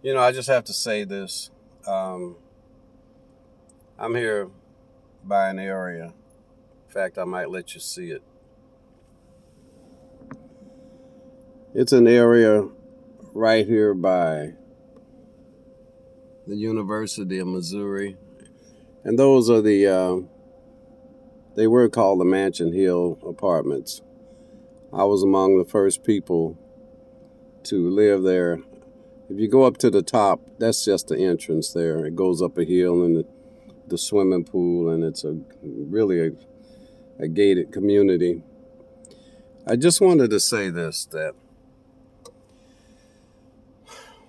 I just have to say this. Um, I'm here by an area. In fact, I might let you see it. It's an area right here by the University of Missouri. And those are they were called the Mansion Hill Apartments. I was among the first people to live there. If you go up to the top, that's just the entrance there. It goes up a hill and the swimming pool, and it's a gated community. I just wanted to say this that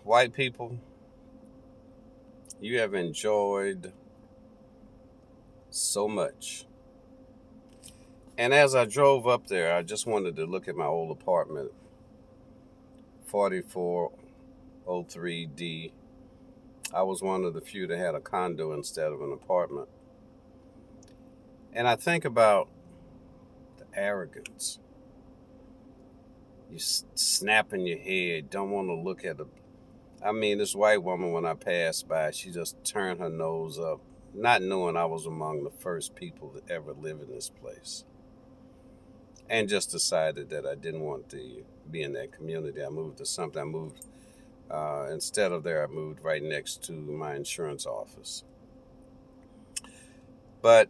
white people, you have enjoyed so much. And as I drove up there, I just wanted to look at my old apartment, 4403D. I was one of the few that had a condo instead of an apartment. And I think about the arrogance. You snapping your head, don't want to look at the. I mean, this white woman, when I passed by, she just turned her nose up, not knowing I was among the first people to ever live in this place. And just decided that I didn't want to be in that community. I moved to something. I moved, instead of there, I moved right next to my insurance office. But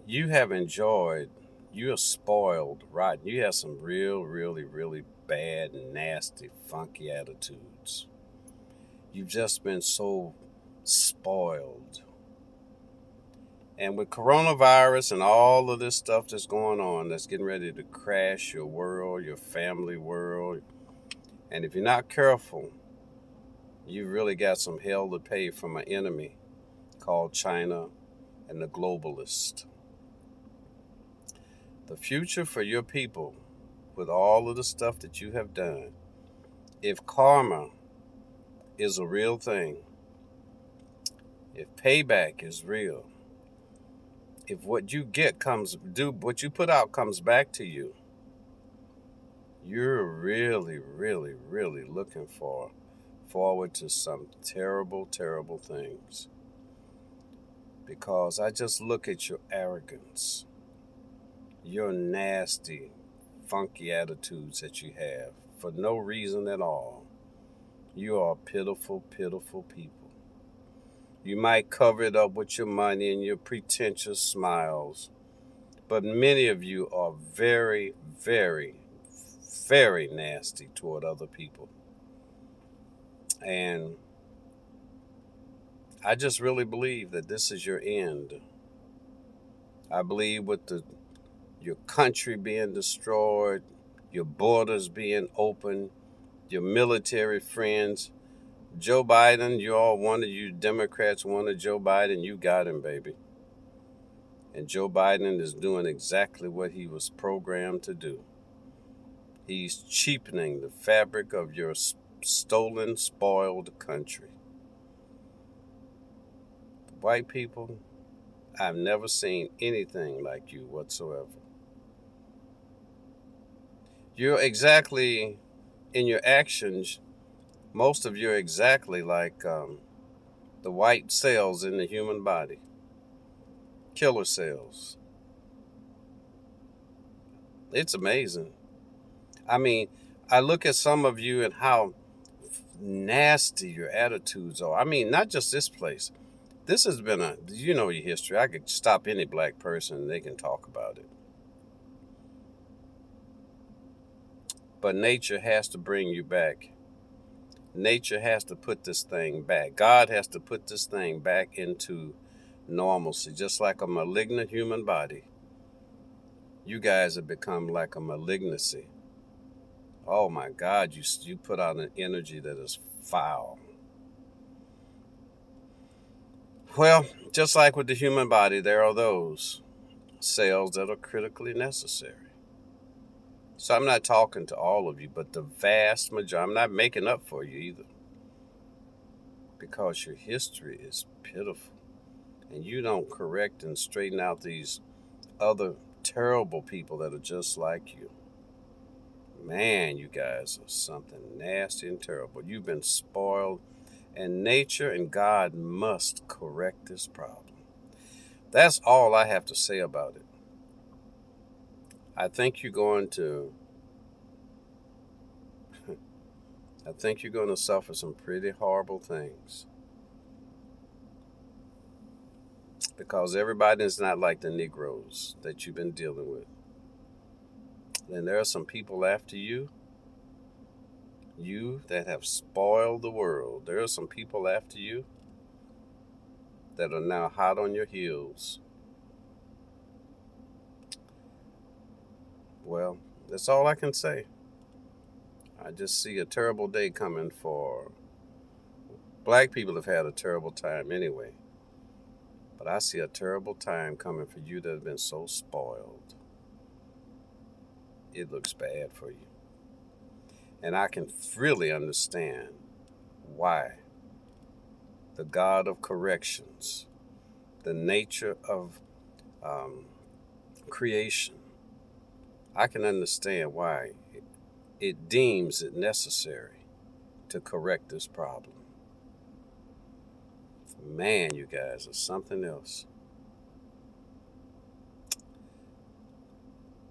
you have enjoyed, you're spoiled, right? You have some really bad, nasty, funky attitudes. You've just been so spoiled. And with coronavirus and all of this stuff that's going on, that's getting ready to crash your world, your family world, and if you're not careful, you really got some hell to pay from an enemy called China and the globalist. The future for your people, with all of the stuff that you have done, if karma is a real thing, if payback is real, if what you get what you put out comes back to you, you're really looking forward to some terrible things. Because I just look at your arrogance, your nasty, funky attitudes that you have for no reason at all. You are pitiful people. You might cover it up with your money and your pretentious smiles, but many of you are very nasty toward other people. And I just really believe that this is your end. I believe with your country being destroyed, your borders being open, your military friends, Joe Biden, you all wanted, you Democrats wanted Joe Biden, you got him, baby. And Joe Biden is doing exactly what he was programmed to do. He's cheapening the fabric of your stolen, spoiled country. White people, I've never seen anything like you whatsoever. You're exactly, in your actions, most of you are exactly like the white cells in the human body, killer cells. It's amazing. I mean, I look at some of you and how nasty your attitudes are. I mean, not just this place. This has been your history. I could stop any black person and they can talk about it. But nature has to bring you back. Nature has to put this thing back. God has to put this thing back into normalcy, just like a malignant human body. You guys have become like a malignancy. Oh my God, you put out an energy that is foul. Well, just like with the human body, there are those cells that are critically necessary. So I'm not talking to all of you, but the vast majority. I'm not making up for you either. Because your history is pitiful. And you don't correct and straighten out these other terrible people that are just like you. Man, you guys are something nasty and terrible. You've been spoiled, And nature and God must correct this problem. That's all I have to say about it. I think you're going to I think you're going to suffer some pretty horrible things. Because everybody is not like the Negroes that you've been dealing with. Then there are some people after you that have spoiled the world. There are some people after you that are now hot on your heels. Well, that's all I can say. I just see a terrible day coming for black people. Have had a terrible time anyway. But I see a terrible time coming for you that have been so spoiled. It looks bad for you. And I can really understand why the God of corrections, the nature of creation, I can understand why it deems it necessary to correct this problem. Man, you guys are something else.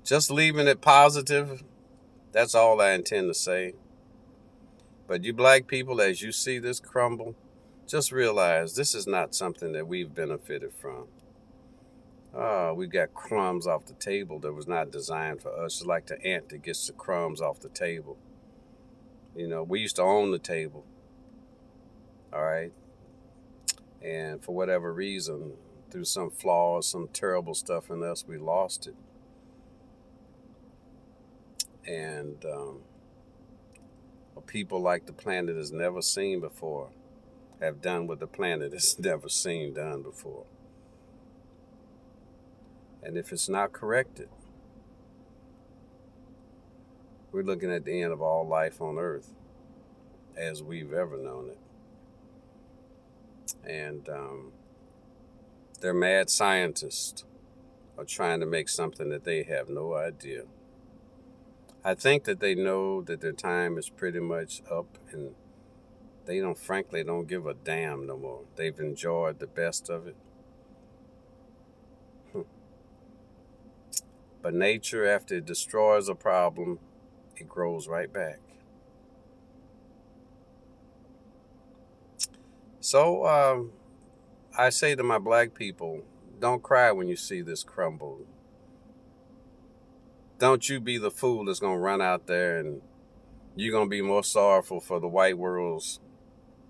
Just leaving it positive, that's all I intend to say. But you black people, as you see this crumble, just realize this is not something that we've benefited from. We got crumbs off the table that was not designed for us. It's like the ant that gets the crumbs off the table. You know, we used to own the table. All right. And for whatever reason, through some flaws, some terrible stuff in us, we lost it. And people like the planet has never seen before have done what the planet has never seen done before. And if it's not corrected, we're looking at the end of all life on Earth as we've ever known it. And they're mad scientists are trying to make something that they have no idea. I think that they know that their time is pretty much up, and they frankly don't give a damn no more. They've enjoyed the best of it. But nature, after it destroys a problem, it grows right back. So I say to my black people, don't cry when you see this crumble. Don't you be the fool that's going to run out there and you're going to be more sorrowful for the white world's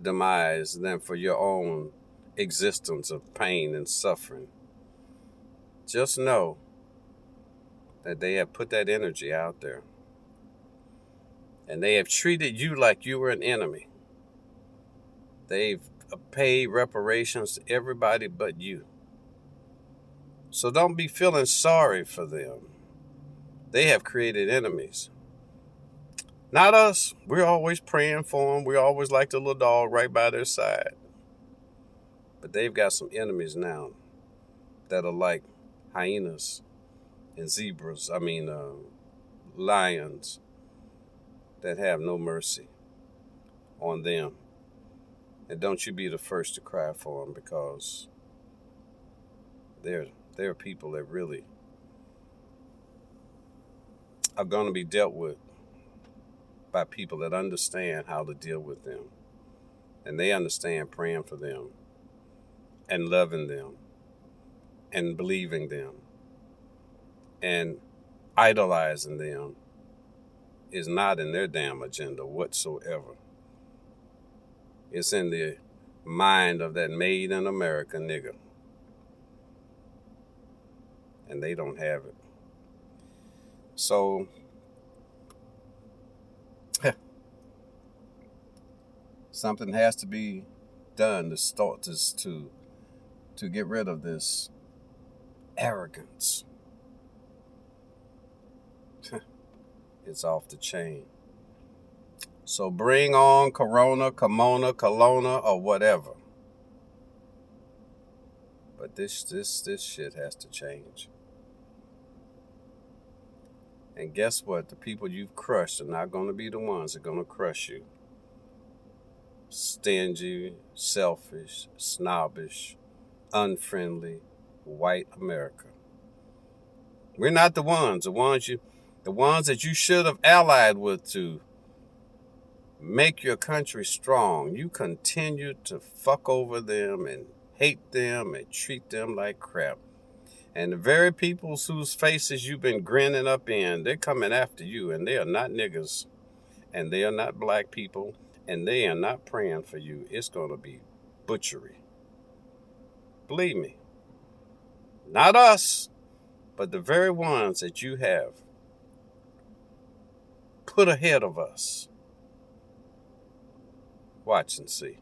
demise than for your own existence of pain and suffering. Just know that they have put that energy out there. And they have treated you like you were an enemy. They've paid reparations to everybody but you. So don't be feeling sorry for them. They have created enemies. Not us. We're always praying for them. We always like the little dog right by their side. But they've got some enemies now that are like hyenas and zebras. Lions that have no mercy on them. And don't you be the first to cry for them, because there are people that really are going to be dealt with by people that understand how to deal with them. And they understand praying for them and loving them and believing them and idolizing them is not in their damn agenda whatsoever. It's in the mind of that made in America nigger. And they don't have it. So something has to be done to start this, to get rid of this arrogance. It's off the chain. So bring on Corona, Kimona, Kelowna, or whatever. But this shit has to change. And guess what? The people you've crushed are not going to be the ones that are going to crush you. stingy, selfish, snobbish, unfriendly, white America. We're not the ones that you should have allied with to make your country strong. You continue to fuck over them and hate them and treat them like crap. And the very people whose faces you've been grinning up in, they're coming after you, and they are not niggas, and they are not black people, and they are not praying for you. It's going to be butchery. Believe me. Not us, but the very ones that you have put ahead of us. Watch and see.